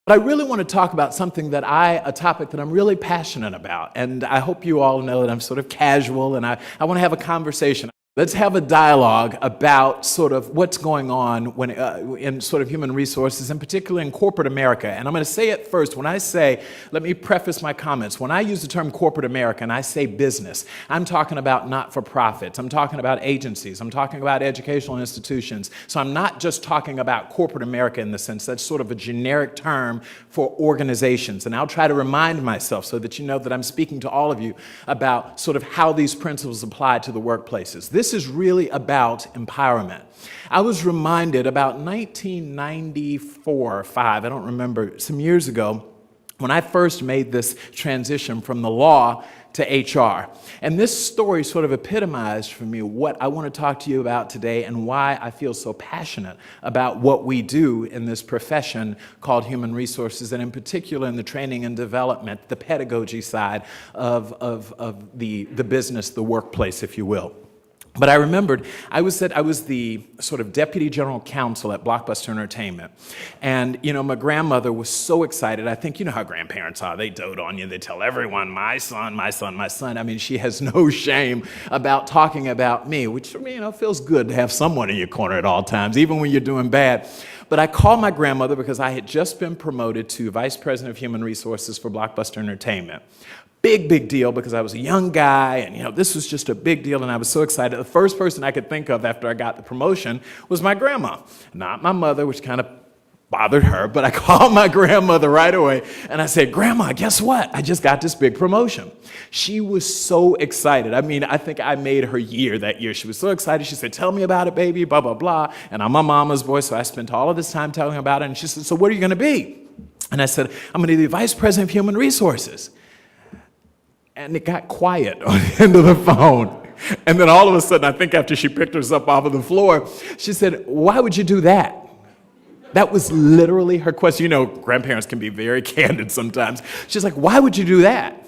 But I really want to talk about a topic that I'm really passionate about. And I hope you all know that I'm sort of casual and I want to have a conversation. Let's have a dialogue about sort of what's going on in sort of human resources, and particularly in corporate America. And I'm going to say it first. Let me preface my comments. When I use the term corporate America and I say business, I'm talking about not-for-profits. I'm talking about agencies. I'm talking about educational institutions. So I'm not just talking about corporate America in the sense that's sort of a generic term for organizations. And I'll try to remind myself so that you know that I'm speaking to all of you about sort of how these principles apply to the workplaces. This is really about empowerment. I was reminded about 1994 or 5, I don't remember, some years ago, when I first made this transition from the law to HR. And this story sort of epitomized for me what I want to talk to you about today and why I feel so passionate about what we do in this profession called human resources, and in particular in the training and development, the pedagogy side of the business, the workplace, if you will. But I remembered, I was the sort of deputy general counsel at Blockbuster Entertainment. And, you know, my grandmother was so excited. I think you know how grandparents are. They dote on you. They tell everyone, my son, my son, my son. I mean, she has no shame about talking about me, which for me, you know, feels good to have someone in your corner at all times, even when you're doing bad. But I called my grandmother because I had just been promoted to Vice President of Human Resources for Blockbuster Entertainment. Big deal, because I was a young guy, and you know, this was just a big deal, and I was so excited. The first person I could think of after I got the promotion was my grandma, not my mother, which kind of bothered her, but I called my grandmother right away, and I said, "Grandma, guess what? I just got this big promotion." She was so excited. I mean, I think I made her year that year. She was so excited. She said, "Tell me about it, baby, blah, blah, blah." And I'm my mama's boy, so I spent all of this time telling her about it, and she said, "So what are you going to be?" And I said, "I'm going to be the Vice President of Human Resources." And it got quiet on the end of the phone. And then all of a sudden, I think after she picked herself off of the floor, she said, "Why would you do that?" That was literally her question. You know, grandparents can be very candid sometimes. She's like, "Why would you do that?"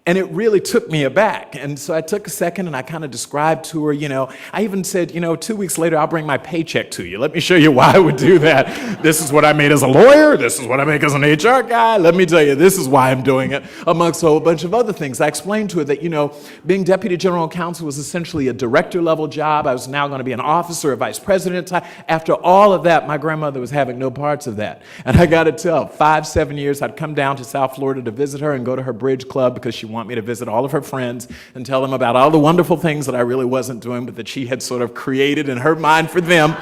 And it really took me aback. And so I took a second and I kind of described to her, you know, I even said, you know, 2 weeks later, I'll bring my paycheck to you. Let me show you why I would do that. This is what I made as a lawyer. This is what I make as an HR guy. Let me tell you, this is why I'm doing it, amongst a whole bunch of other things. I explained to her that, you know, being deputy general counsel was essentially a director level job. I was now going to be an officer, a vice president. After all of that, my grandmother was having no parts of that. And I got to tell, 5-7 years, I'd come down to South Florida to visit her and go to her bridge club because she want me to visit all of her friends and tell them about all the wonderful things that I really wasn't doing, but that she had sort of created in her mind for them.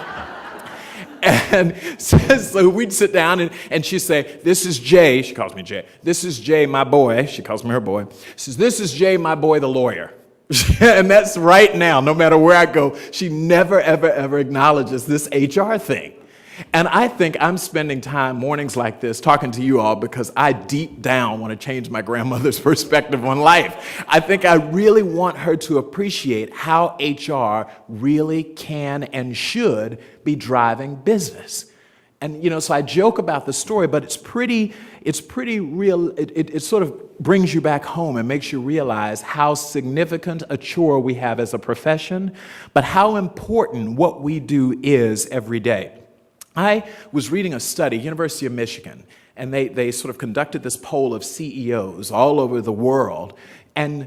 And so we'd sit down and she'd say, "This is Jay," she calls me Jay, "This is Jay, my boy," she calls me her boy. She says, "This is Jay, my boy, the lawyer." And that's right now, no matter where I go, she never, ever acknowledges this HR thing. And I think I'm spending time mornings like this talking to you all because I deep down want to change my grandmother's perspective on life. I think I really want her to appreciate how HR really can and should be driving business. And, you know, so I joke about the story, but it's pretty real. It sort of brings you back home and makes you realize how significant a chore we have as a profession, but how important what we do is every day. I was reading a study, University of Michigan, and they sort of conducted this poll of CEOs all over the world, and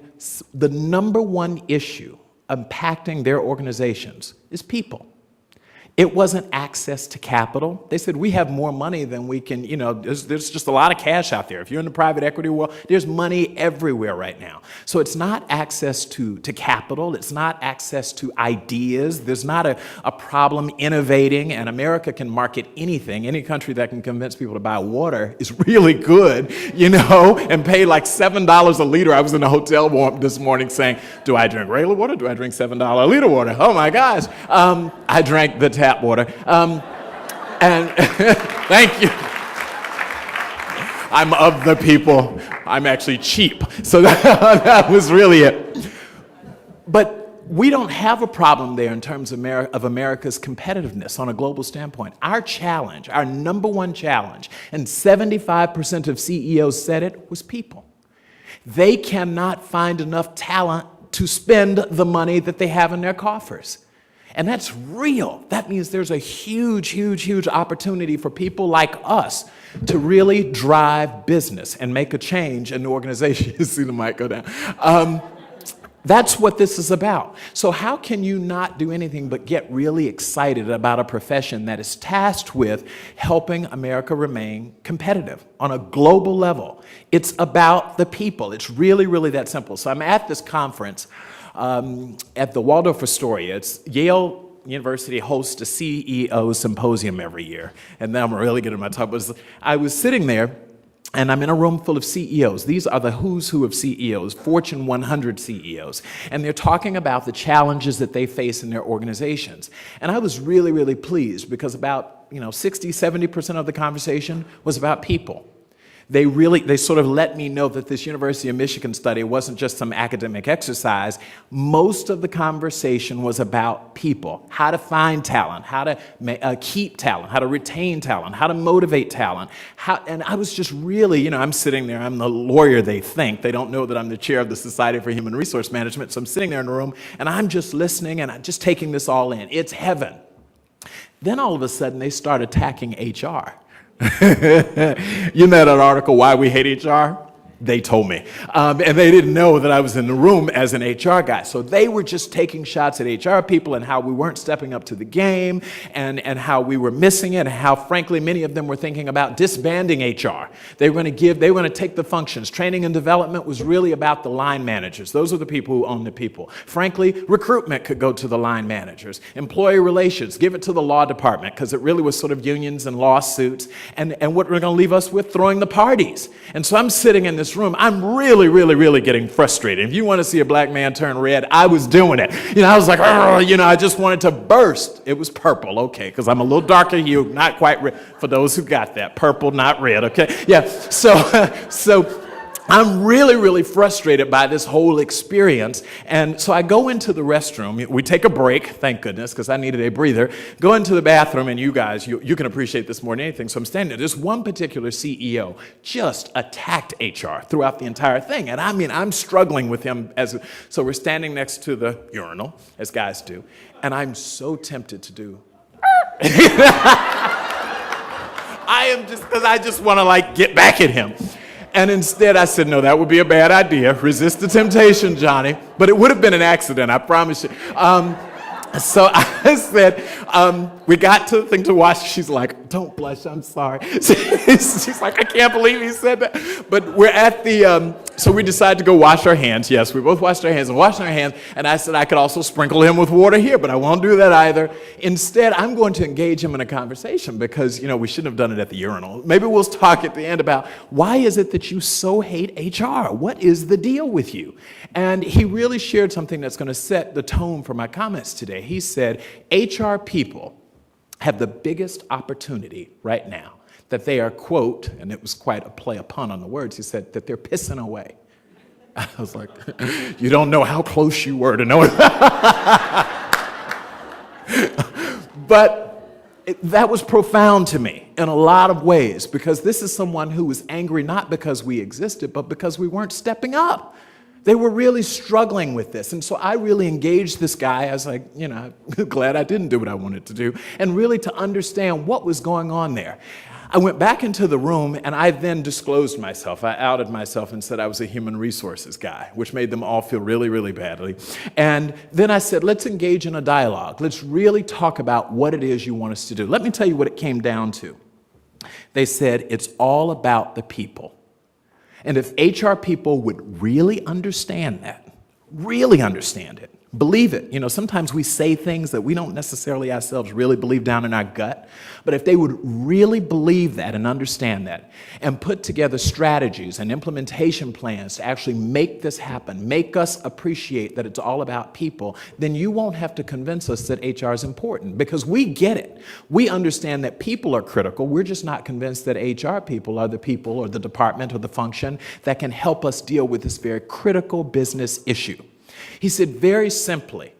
the number one issue impacting their organizations is people. It wasn't access to capital. They said, we have more money than we can, you know, there's just a lot of cash out there. If you're in the private equity world, there's money everywhere right now. So it's not access to capital. It's not access to ideas. There's not a problem innovating, and America can market anything. Any country that can convince people to buy water is really good, you know, and pay like $7 a liter. I was in a hotel this morning saying, do I drink regular water? Do I drink $7 a liter water? Oh my gosh. I drank the tap water. And thank you. I'm of the people. I'm actually cheap. So that was really it. But we don't have a problem there in terms of America's competitiveness on a global standpoint. Our challenge, our number one challenge, and 75% of CEOs said it, was people. They cannot find enough talent to spend the money that they have in their coffers. And that's real. That means there's a huge opportunity for people like us to really drive business and make a change in the organization. You see the mic go down. That's what this is about. So how can you not do anything but get really excited about a profession that is tasked with helping America remain competitive on a global level? It's about the people. It's really, really that simple. So I'm at this conference at the Waldorf Astoria. It's Yale University hosts a CEO symposium every year. And now I'm really getting my talk. I was sitting there, and I'm in a room full of CEOs. These are the who's who of CEOs, Fortune 100 CEOs. And they're talking about the challenges that they face in their organizations. And I was really, really pleased because about 60, 70% of the conversation was about people. They sort of let me know that this University of Michigan study wasn't just some academic exercise. Most of the conversation was about people, how to find talent, how to keep talent, how to retain talent, how to motivate talent. And I was just really, I'm sitting there, I'm the lawyer they think. They don't know that I'm the chair of the Society for Human Resource Management. So I'm sitting there in the room and I'm just listening and I'm just taking this all in. It's heaven. Then all of a sudden they start attacking HR. You know that article, Why We Hate HR? They told me. And they didn't know that I was in the room as an HR guy. So they were just taking shots at HR people and how we weren't stepping up to the game and how we were missing it and how, frankly, many of them were thinking about disbanding HR. They were going to take the functions. Training and development was really about the line managers. Those are the people who own the people. Frankly, recruitment could go to the line managers. Employee relations, give it to the law department because it really was sort of unions and lawsuits. And what we're going to leave us with, throwing the parties. And so I'm sitting in this room, I'm really, really, really getting frustrated. If you want to see a black man turn red, I was doing it. I was like, I just wanted to burst. It was purple, okay, because I'm a little darker hue, not quite red. For those who got that, purple, not red, okay? Yeah, so I'm really, really frustrated by this whole experience. And so I go into the restroom. We take a break, thank goodness, because I needed a breather. Go into the bathroom, and you guys, you can appreciate this more than anything. So I'm standing there. This one particular CEO just attacked HR throughout the entire thing. And I mean, I'm struggling with him. So we're standing next to the urinal, as guys do. And I'm so tempted to do. I just want to get back at him. And instead I said, no, that would be a bad idea. Resist the temptation, Johnny. But it would have been an accident, I promise you. So I said, we got to the thing to wash. She's like, don't blush, I'm sorry. She's like, I can't believe he said that. But we're at so we decided to go wash our hands. Yes, we both washed our hands and washed our hands. And I said I could also sprinkle him with water here, but I won't do that either. Instead, I'm going to engage him in a conversation because, we shouldn't have done it at the urinal. Maybe we'll talk at the end about why is it that you so hate HR? What is the deal with you? And he really shared something that's going to set the tone for my comments today. He said, HR people have the biggest opportunity right now that they are, quote, and it was quite a play, a pun on the words, he said, that they're pissing away. I was like, you don't know how close you were to know it. But that was profound to me in a lot of ways because this is someone who was angry not because we existed, but because we weren't stepping up. They were really struggling with this. And so I really engaged this guy. I was like, glad I didn't do what I wanted to do, and really to understand what was going on there. I went back into the room and I then disclosed myself. I outed myself and said I was a human resources guy, which made them all feel really, really badly. And then I said, let's engage in a dialogue. Let's really talk about what it is you want us to do. Let me tell you what it came down to. They said, it's all about the people. And if HR people would really understand that, really understand it, believe it. Sometimes we say things that we don't necessarily ourselves really believe down in our gut. But if they would really believe that and understand that and put together strategies and implementation plans to actually make this happen, make us appreciate that it's all about people, then you won't have to convince us that HR is important because we get it. We understand that people are critical. We're just not convinced that HR people are the people or the department or the function that can help us deal with this very critical business issue. He said, very simply,